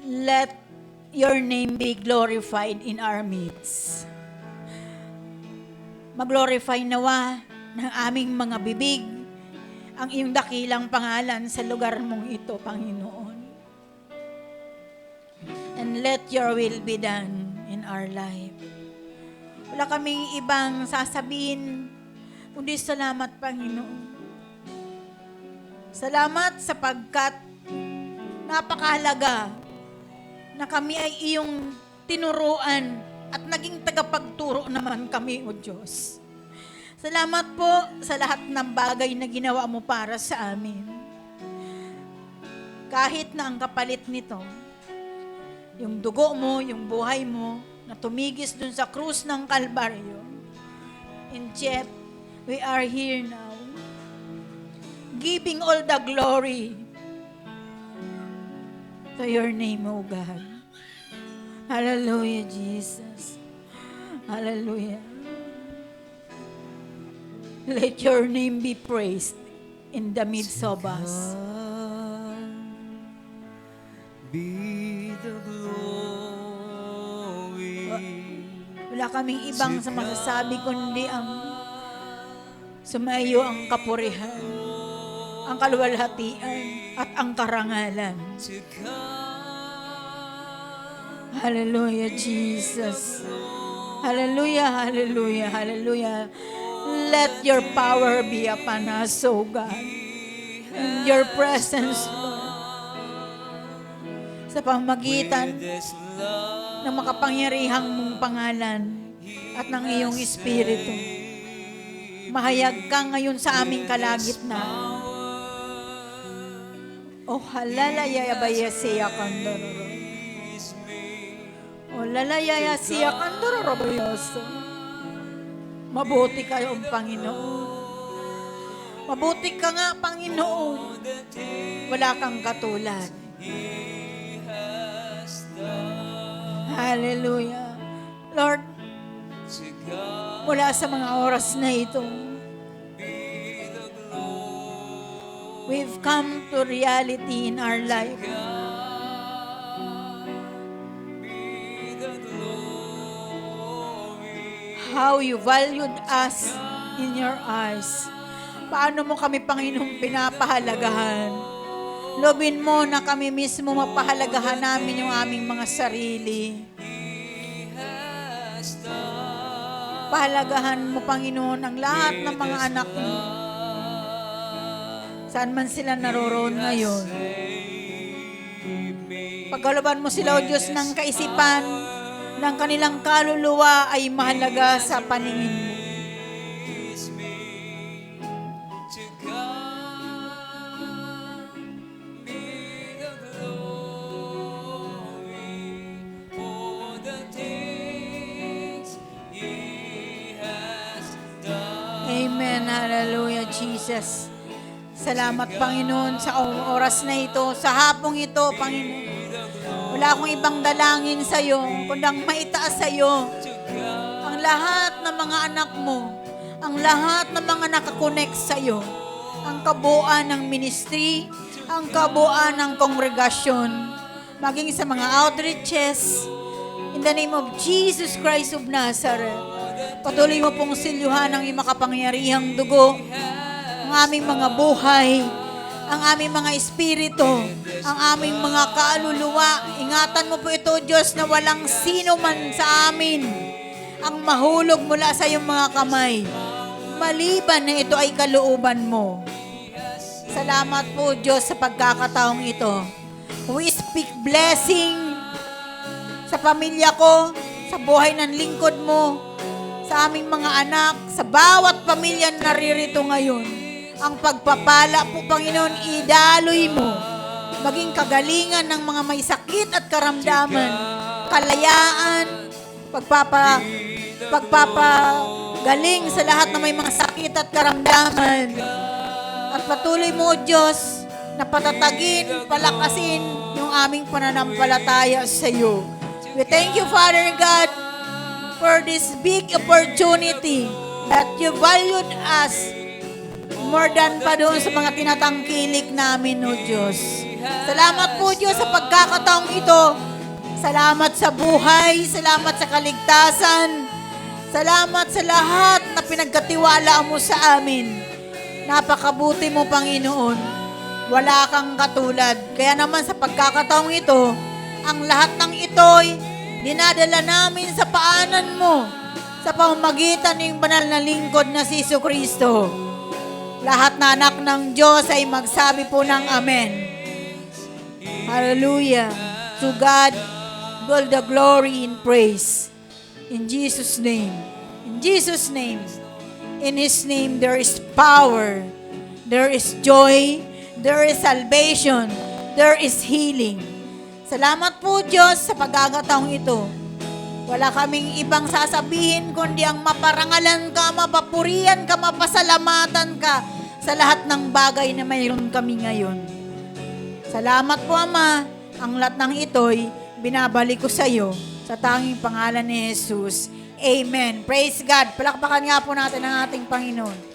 Let your name be glorified in our midst. Mag-glorify nawa ng aming mga bibig ang iyong dakilang pangalan sa lugar mong ito, Panginoon. And let your will be done in our life. Wala kaming ibang sasabihin, kundi salamat, Panginoon. Salamat sapagkat napakahalaga na kami ay iyong tinuruan at naging tagapagturo naman kami, O Diyos. Salamat po sa lahat ng bagay na ginawa mo para sa amin. Kahit na ang kapalit nito, yung dugo mo, yung buhay mo, na tumigis dun sa krus ng Kalbaryo. And yet, we are here now, giving all the glory to your name, O God. Hallelujah, Jesus. Hallelujah. Let your name be praised in the midst of us. Be the glory. Wala kaming ibang sa masasabi kundi ang sumayo ang kapurihan, ang kaluwalhatian, at ang karangalan. Hallelujah, Jesus. Hallelujah, hallelujah, hallelujah. Let your power be upon us, O God. In your presence, Lord. Sa pamagitan ng makapangyarihang mong pangalan at ng iyong Espiritu. Mahayag ka ngayon sa aming kalagitnaan. O halalaya baya siya kandororo. O lalayaya siya kandororo bayoso. Mabuti kayo, Panginoon. Mabuti ka nga, Panginoon. Wala kang katulad. Hallelujah. Lord, mula sa mga oras na ito, we've come to reality in our life. How you valued us in your eyes. Paano mo kami, Panginoon, pinapahalagahan? Lobin mo na kami mismo mapahalagahan namin yung aming mga sarili. Pahalagahan mo, Panginoon, ang lahat ng mga anak mo. Saan man sila naroroon ngayon. Pagkalooban mo sila, O Diyos, ng kaisipan, ng kanilang kaluluwa ay mahalaga sa paningin mo. Amen. Hallelujah, Jesus. Salamat, Panginoon, sa oras na ito, sa hapong ito, Panginoon. Wala akong ibang dalangin sa iyo, kundi ang maitaas sa iyo ang lahat ng mga anak mo, ang lahat ng mga nakakonect sa iyo, ang kabuuan ng ministry, ang kabuuan ng kongregasyon, maging sa mga outreaches, in the name of Jesus Christ of Nazareth. Patuloy mo pong silyuhan ang iyong makapangyarihang dugo, ang aming mga buhay, ang aming mga espiritu, ang aming mga kaluluwa. Ingatan mo po ito, Diyos, na walang sino man sa amin ang mahulog mula sa iyong mga kamay. Maliban na ito ay kalooban mo. Salamat po, Diyos, sa pagkakataong ito. We speak blessing sa pamilya ko, sa buhay ng lingkod mo, sa aming mga anak, sa bawat pamilya na naririto ngayon. Ang pagpapala po, Panginoon, idaloy mo. Maging kagalingan ng mga may sakit at karamdaman. Kalayaan, pagpapagaling sa lahat na may mga sakit at karamdaman. At patuloy mo, Diyos, na patatagin, palakasin yung aming pananampalataya sa iyo. We thank you, Father God, for this big opportunity that you valued us more than pa doon sa mga tinatangkilik namin, O Diyos. Salamat po, po, Diyos, sa pagkakataong ito. Salamat sa buhay, salamat sa kaligtasan, salamat sa lahat na pinagkatiwala mo sa amin. Napakabuti mo, Panginoon. Wala kang katulad. Kaya naman sa pagkakataong ito, ang lahat ng ito'y dinadala namin sa paanan mo sa pamamagitan ng banal na lingkod na si Jesucristo. Lahat na anak ng Diyos ay magsabi po ng Amen. Hallelujah. To God all the glory and praise. In Jesus' name. In Jesus' name. In His name there is power. There is joy. There is salvation. There is healing. Salamat po, Diyos, sa pagkakataong ito. Wala kaming ibang sasabihin kundi ang maparangalan ka, mapapurihan ka, mapasalamatan ka sa lahat ng bagay na mayroon kami ngayon. Salamat po, Ama. Ang lahat ng ito'y binabalik ko sa iyo sa tanging pangalan ni Jesus. Amen. Praise God. Palakpakan nga po natin ang ating Panginoon.